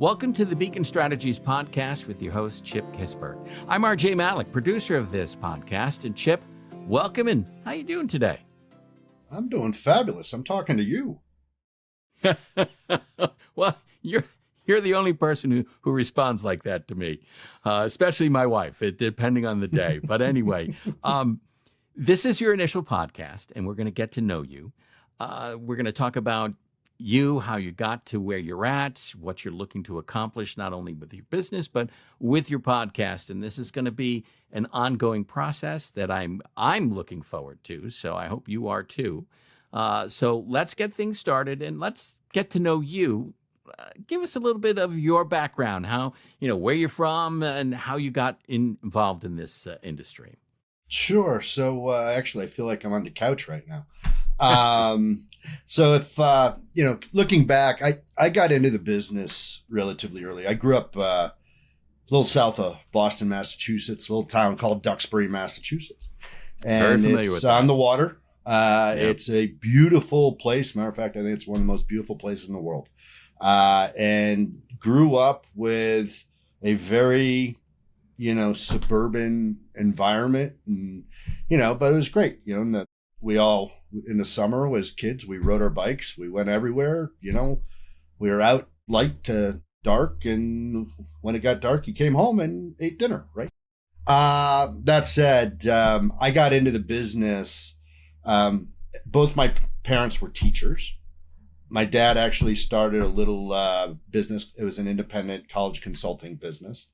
Welcome to the Beacon Strategies podcast with your host, Chip Kispert. I'm RJ Malik, producer of this podcast. And Chip, welcome, and how you doing today? I'm doing fabulous. I'm talking to you. Well, you're the only person who responds like that to me, especially my wife, depending on the day. But anyway, this is your initial podcast, and we're going to get to know you. We're going to talk about you, how you got to where you're at, what you're looking to accomplish, not only with your business, but with your podcast. And this is going to be an ongoing process that I'm looking forward to. So I hope you are too. So let's get things started and let's get to know you. Give us a little bit of your background, how, where you're from and how you got involved in this industry. Sure. So actually, I feel like I'm on the couch right now. So if, looking back, I got into the business relatively early. I grew up a little south of Boston, Massachusetts, a little town called Duxbury, Massachusetts. And it's on the water. Yep. It's a beautiful place. Matter of fact, I think it's one of the most beautiful places in the world. And grew up with a very, suburban environment and, but it was great, and we all, in the summer as kids, we rode our bikes. We went everywhere. We were out light to dark. And when it got dark, you came home and ate dinner, right? That said, I got into the business. Both my parents were teachers. My dad actually started a little business. It was an independent college consulting business.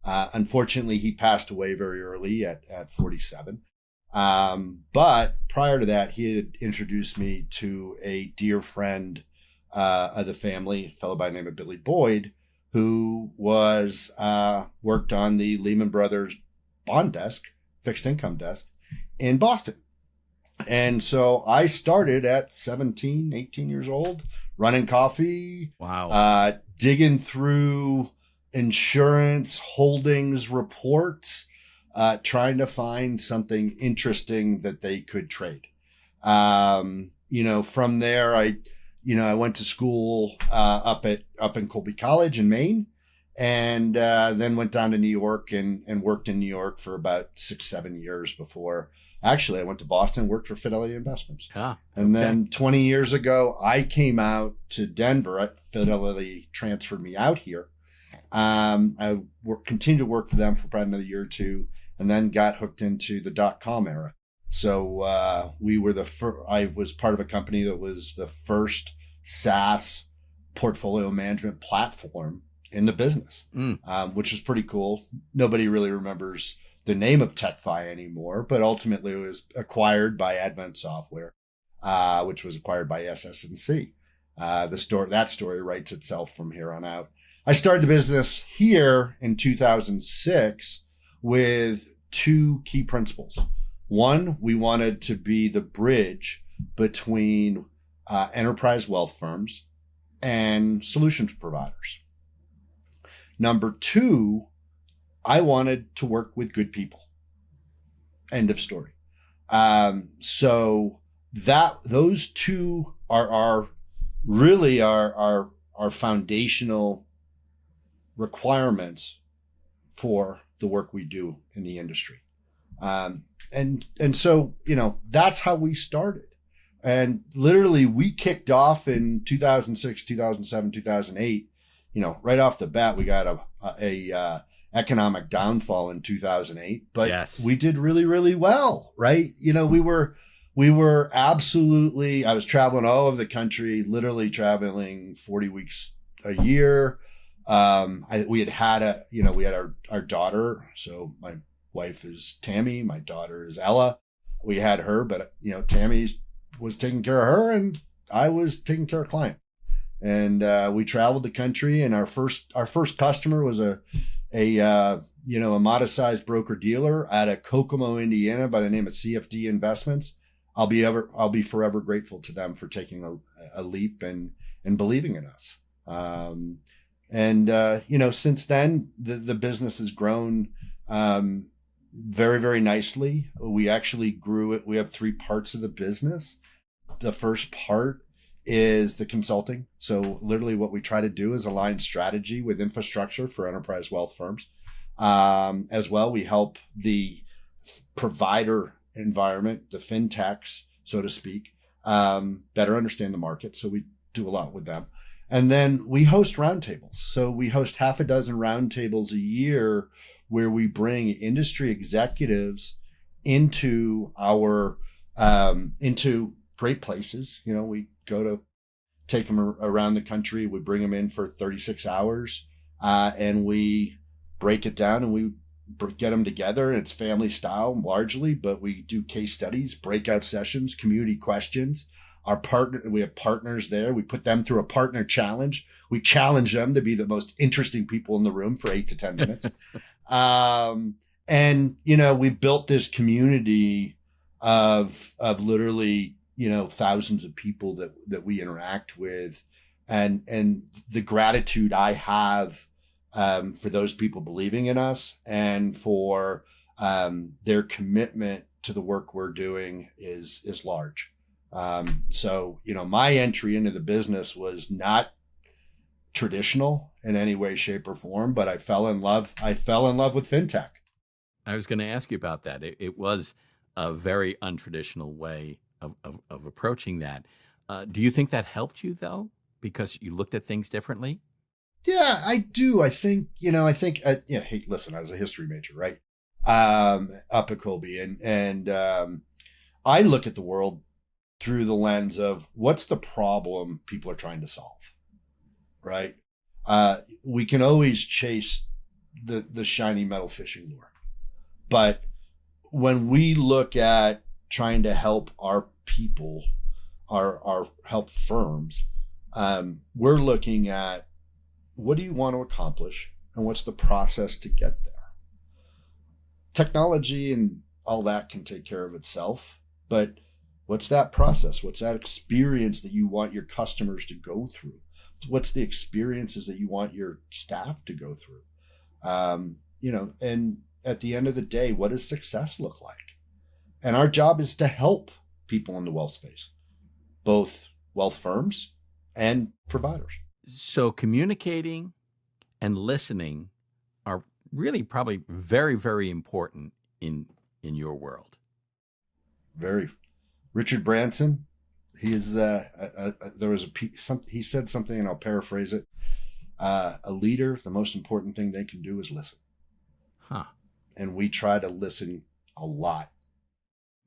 Unfortunately, he passed away very early at 47. But prior to that, he had introduced me to a dear friend of the family, a fellow by the name of Billy Boyd, who was worked on the Lehman Brothers bond desk, fixed income desk in Boston. And so I started at 17, 18 years old, running coffee. Wow. Digging through insurance holdings reports. Trying to find something interesting that they could trade. From there, I went to school up in Colby College in Maine, and then went down to New York and worked in New York for about 6-7 years before. Actually, I went to Boston and worked for Fidelity Investments. And then 20 years ago, I came out to Denver. Fidelity transferred me out here. I continued to work for them for about another year or two. And then got hooked into the .com era. So we were I was part of a company that was the first SaaS portfolio management platform in the business, which is pretty cool. Nobody really remembers the name of TechFi anymore, but ultimately it was acquired by Advent Software, which was acquired by SS&C. That story writes itself from here on out. I started the business here in 2006. With two key principles. One, we wanted to be the bridge between enterprise wealth firms and solutions providers. Number two, I wanted to work with good people. End of story. So those two are really our foundational requirements for the work we do in the industry. And so, that's how we started. And literally we kicked off in 2006, 2007, 2008, right off the bat, we got a economic downfall in 2008, but yes, we did really, really well, right? We were absolutely, I was traveling all over the country, literally traveling 40 weeks a year. We had our daughter. So my wife is Tammy. My daughter is Ella. We had her, but Tammy was taking care of her and I was taking care of client. And, we traveled the country, and our first customer was a modest sized broker dealer out of Kokomo, Indiana by the name of CFD Investments. I'll be forever grateful to them for taking a leap and believing in us. Since then, the business has grown very, very nicely. We actually grew it. We have three parts of the business. The first part is the consulting. So literally what we try to do is align strategy with infrastructure for enterprise wealth firms. As well, we help the provider environment, the fintechs, so to speak, better understand the market. So we do a lot with them. And then we host roundtables. So we host half a dozen roundtables a year where we bring industry executives into our into great places. You know, we go to take them around the country. We bring them in for 36 hours and we break it down and we get them together. It's family style largely, but we do case studies, breakout sessions, community questions. We have partners there. We put them through a partner challenge. We challenge them to be the most interesting people in the room for 8 to 10 minutes. And, you know, we've built this community of literally, you know, thousands of people that we interact with, and the gratitude I have for those people believing in us and for their commitment to the work we're doing is large. So, you know, my entry into the business was not traditional in any way, shape, or form, but I fell in love with fintech. I was going to ask you about that. It was a very untraditional way of approaching that. Do you think that helped you though, because you looked at things differently? Yeah, I do. I think, hey, listen, I was a history major, right? Up at Colby, and I look at the world through the lens of what's the problem people are trying to solve, right? We can always chase the shiny metal fishing lure, but when we look at trying to help our people, our help firms, we're looking at what do you want to accomplish and what's the process to get there. Technology and all that can take care of itself, but what's that process? What's that experience that you want your customers to go through? What's the experiences that you want your staff to go through? You know, and at the end of the day, what does success look like? And our job is to help people in the wealth space, both wealth firms and providers. So communicating and listening are really probably very, very important in your world. Very. Richard Branson, he is he said something, and I'll paraphrase it. A leader, the most important thing they can do is listen. Huh. And we try to listen a lot.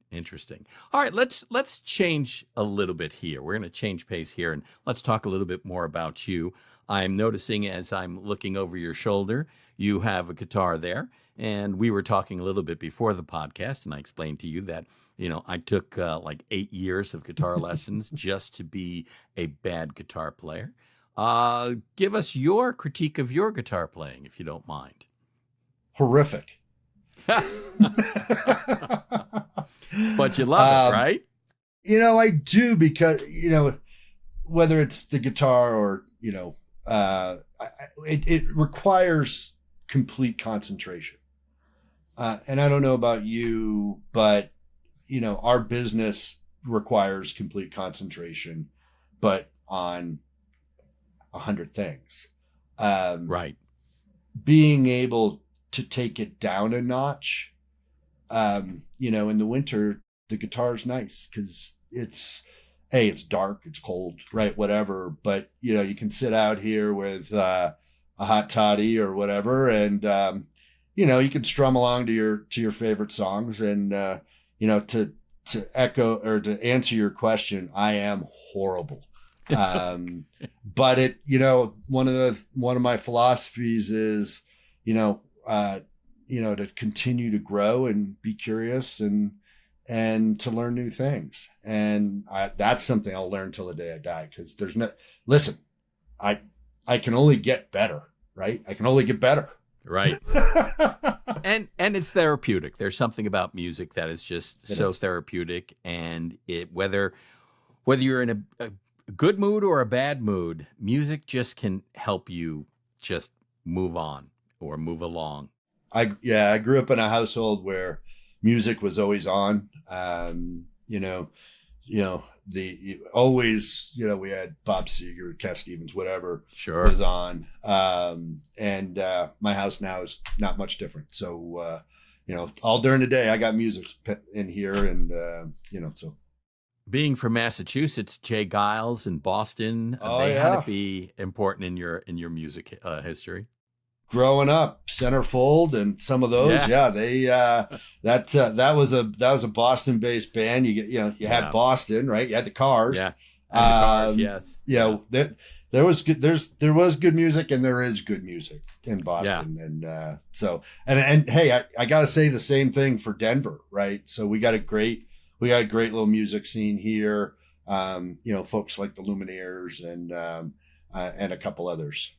Interesting. All right, let's change a little bit here. We're going to change pace here, and let's talk a little bit more about you. I'm noticing as I'm looking over your shoulder, you have a guitar there, and we were talking a little bit before the podcast, and I explained to you that, you know, I took like 8 years of guitar lessons just to be a bad guitar player. Give us your critique of your guitar playing, if you don't mind. Horrific. But you love it, right? You know, I do, because, you know, whether it's the guitar or, you know, it requires complete concentration. And I don't know about you, but, you know, our business requires complete concentration, but on 100 things. Right. Being able to take it down a notch. You know, in the winter, the guitar's nice because it's dark, it's cold, right? Whatever. But, you know, you can sit out here with a hot toddy or whatever, and, you know, you can strum along to your favorite songs. And, you know, to echo or to answer your question, I am horrible. But it, you know, one of my philosophies is, to continue to grow and be curious and to learn new things. And that's something I'll learn till the day I die. Cause I can only get better, right? I can only get better. Right. and it's therapeutic. There's something about music that is just therapeutic. And whether you're in a good mood or a bad mood, music just can help you just move on or move along. I grew up in a household where music was always on. You know, the always, we had Bob Seger, Cat Stevens, whatever Sure. was on. And my house now is not much different. So, all during the day, I got music in here, and, so. Being from Massachusetts, Jay Giles in Boston, they had to be important in your music history. Growing up, Centerfold and some of those, they that was a Boston based band. You had Boston, right? You had the Cars, and the Cars, yes. There was good music, and there is good music in Boston, and so hey, I gotta say the same thing for Denver, right? So we got a great little music scene here. Folks like the Lumineers and a couple others.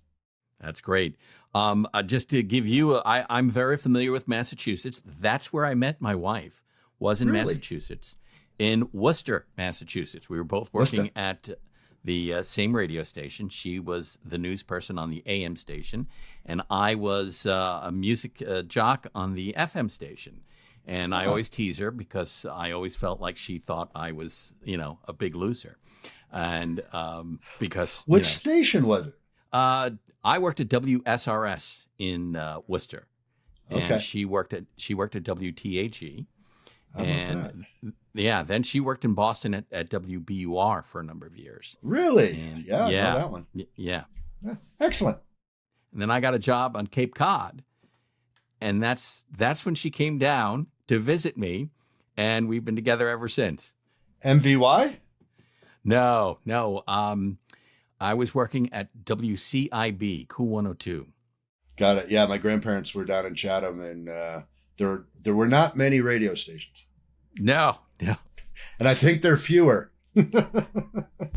That's great. Just to give you, I'm very familiar with Massachusetts. That's where I met my wife, was in Massachusetts, in Worcester, Massachusetts. We were both working at the same radio station. She was the news person on the AM station, and I was a music jock on the FM station. And I always tease her because I always felt like she thought I was, a big loser. And because... Which station was it? I worked at WSRS in Worcester, and she worked at WTAG, and then she worked in Boston at WBUR for a number of years. Really? And, I know that one. Yeah, excellent. And then I got a job on Cape Cod, and that's when she came down to visit me, and we've been together ever since. MVY? No. I was working at WCIB, Cool 102. Got it. Yeah, my grandparents were down in Chatham, and there were not many radio stations. No. And I think there are fewer.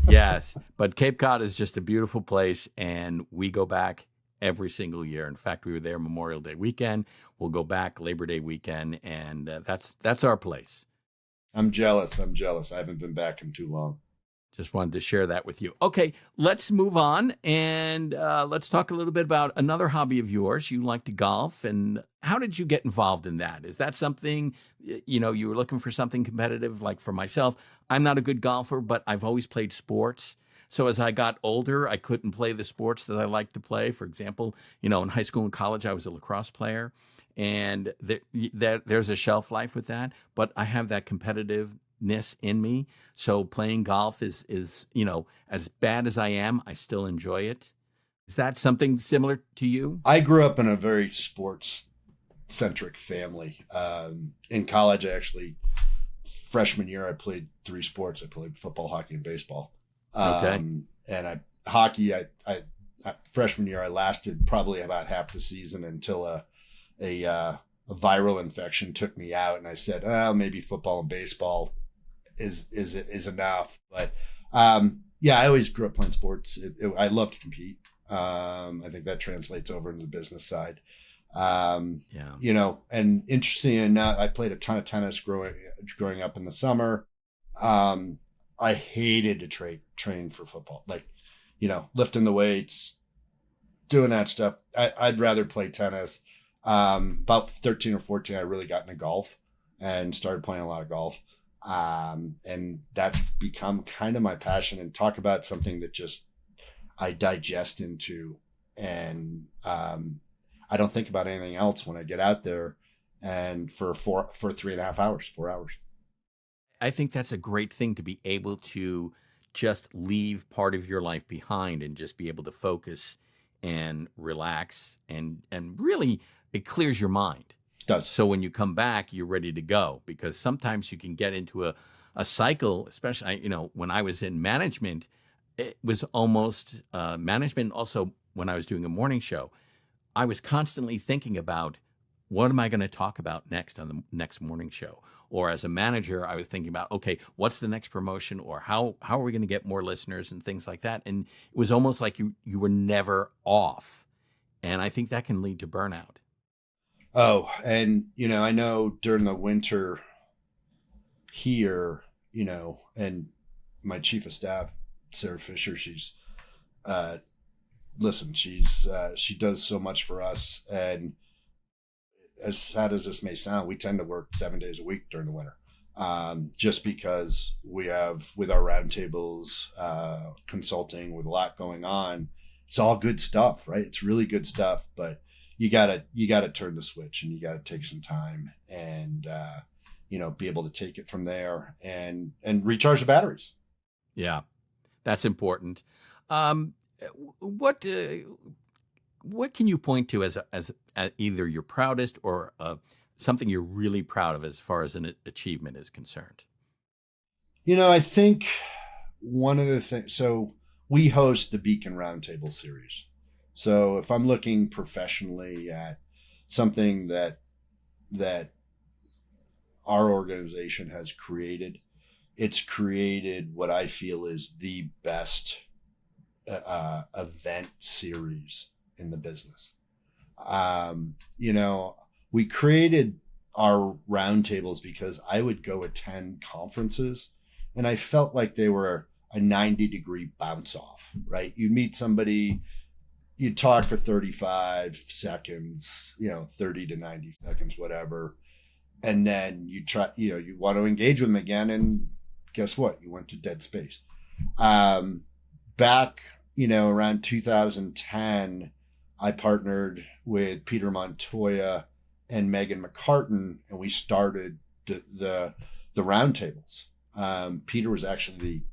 Yes, but Cape Cod is just a beautiful place, and we go back every single year. In fact, we were there Memorial Day weekend. We'll go back Labor Day weekend, and that's our place. I'm jealous. I haven't been back in too long. Just wanted to share that with you. Okay, let's move on, and let's talk a little bit about another hobby of yours. You like to golf, and how did you get involved in that? Is that something, you were looking for something competitive? Like for myself, I'm not a good golfer, but I've always played sports. So as I got older, I couldn't play the sports that I like to play. For example, in high school and college, I was a lacrosse player, and there's a shelf life with that. But I have that competitiveness in me. So playing golf is as bad as I am, I still enjoy it. Is that something similar to you? I grew up in a very sports-centric family. In college, freshman year, I played 3 sports. I played football, hockey, and baseball. And hockey, freshman year, I lasted probably about half the season until a viral infection took me out, and I said, maybe football and baseball is enough. But I always grew up playing sports. I love to compete. I think that translates over into the business side. And interesting enough, I played a ton of tennis growing up in the summer. I hated to train for football, lifting the weights, doing that stuff. I'd rather play tennis. About 13 or 14, I really got into golf and started playing a lot of golf. And that's become kind of my passion, and talk about something that just I digest into, and I don't think about anything else when I get out there, and for 3.5 hours, 4 hours. I think that's a great thing, to be able to just leave part of your life behind and just be able to focus and relax, and really it clears your mind. It does. So when you come back, you're ready to go, because sometimes you can get into a cycle, especially, when I was in management, it was almost management. Also, when I was doing a morning show, I was constantly thinking about, what am I going to talk about next on the next morning show? Or as a manager, I was thinking about, okay, what's the next promotion, or how are we going to get more listeners and things like that? And it was almost like you were never off. And I think that can lead to burnout. Oh, and, I know during the winter here, and my chief of staff, Sarah Fisher, she's, she does so much for us. And as sad as this may sound, we tend to work 7 days a week during the winter. just because we have, with our roundtables, consulting, with a lot going on, it's all good stuff, right? It's really good stuff, but you gotta turn the switch, and you gotta take some time and, be able to take it from there and recharge the batteries. Yeah, that's important. What can you point to as either your proudest or something you're really proud of as far as an achievement is concerned? I think one of the things, so we host the Beacon Roundtable series. So if I'm looking professionally at something that our organization has created, it's created what I feel is the best event series in the business. We created our roundtables because I would go attend conferences and I felt like they were a 90-degree bounce off, right? You'd meet somebody, you'd talk for 35 seconds, 30 to 90 seconds, whatever. And then you try, you want to engage with them again. And guess what? You went to dead space. Back, around 2010, I partnered with Peter Montoya and Megan McCartan, and we started the roundtables. Peter was actually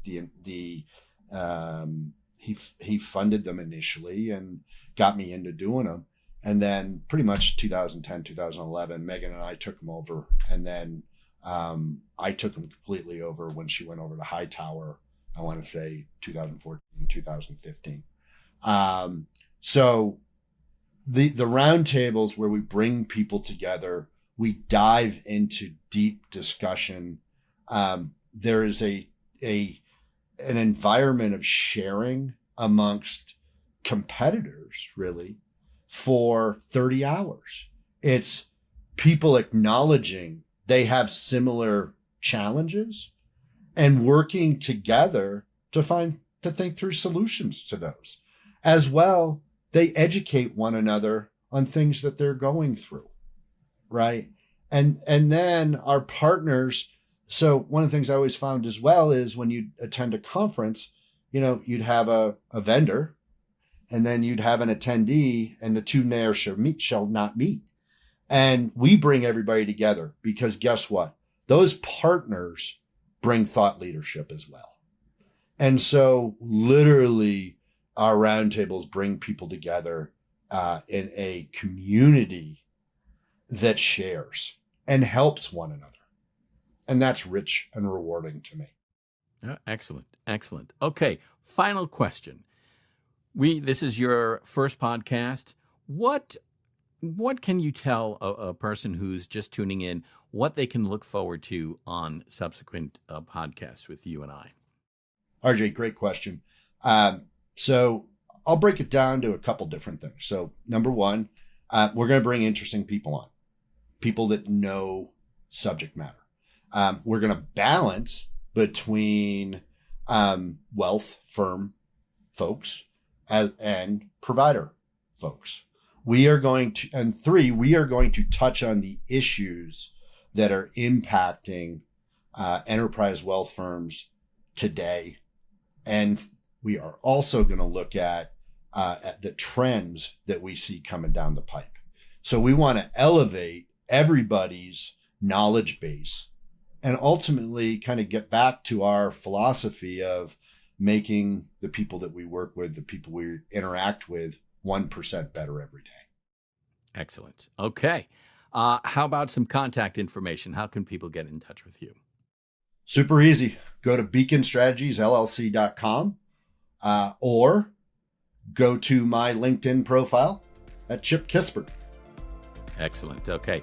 he funded them initially and got me into doing them. And then pretty much 2010, 2011, Megan and I took them over. And then I took them completely over when she went over to Hightower, I want to say 2014, 2015. So the roundtables where we bring people together, we dive into deep discussion. There is an environment of sharing amongst competitors, really, for 30 hours. It's people acknowledging they have similar challenges and working together to think through solutions to those. As well, they educate one another on things that they're going through, right? And then our partners. So one of the things I always found as well is when you attend a conference, you'd have a vendor, and then you'd have an attendee, and the two there shall not meet. And we bring everybody together because guess what? Those partners bring thought leadership as well. And so literally our roundtables bring people together in a community that shares and helps one another. And that's rich and rewarding to me. Excellent. Excellent. Okay. Final question. This is your first podcast. What can you tell a person who's just tuning in what they can look forward to on subsequent podcasts with you and I? RJ, great question. So I'll break it down to a couple different things. So number one, we're going to bring interesting people on, people that know subject matter. We're going to balance between wealth firm folks and provider folks. We are going to touch on the issues that are impacting enterprise wealth firms today. And we are also going to look at the trends that we see coming down the pipe. So we want to elevate everybody's knowledge base and ultimately kind of get back to our philosophy of making the people that we work with, the people we interact with, 1% better every day. Excellent. Okay. How about some contact information? How can people get in touch with you? Super easy. Go to beaconstrategiesllc.com or go to my LinkedIn profile at Chip Kispert. Excellent. Okay.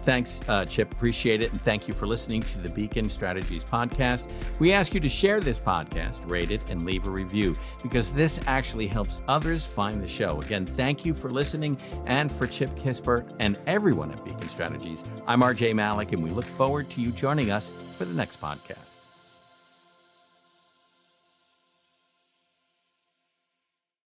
Thanks, Chip. Appreciate it. And thank you for listening to the Beacon Strategies podcast. We ask you to share this podcast, rate it, and leave a review because this actually helps others find the show. Again, thank you for listening. And for Chip Kispert and everyone at Beacon Strategies, I'm RJ Malik, and we look forward to you joining us for the next podcast.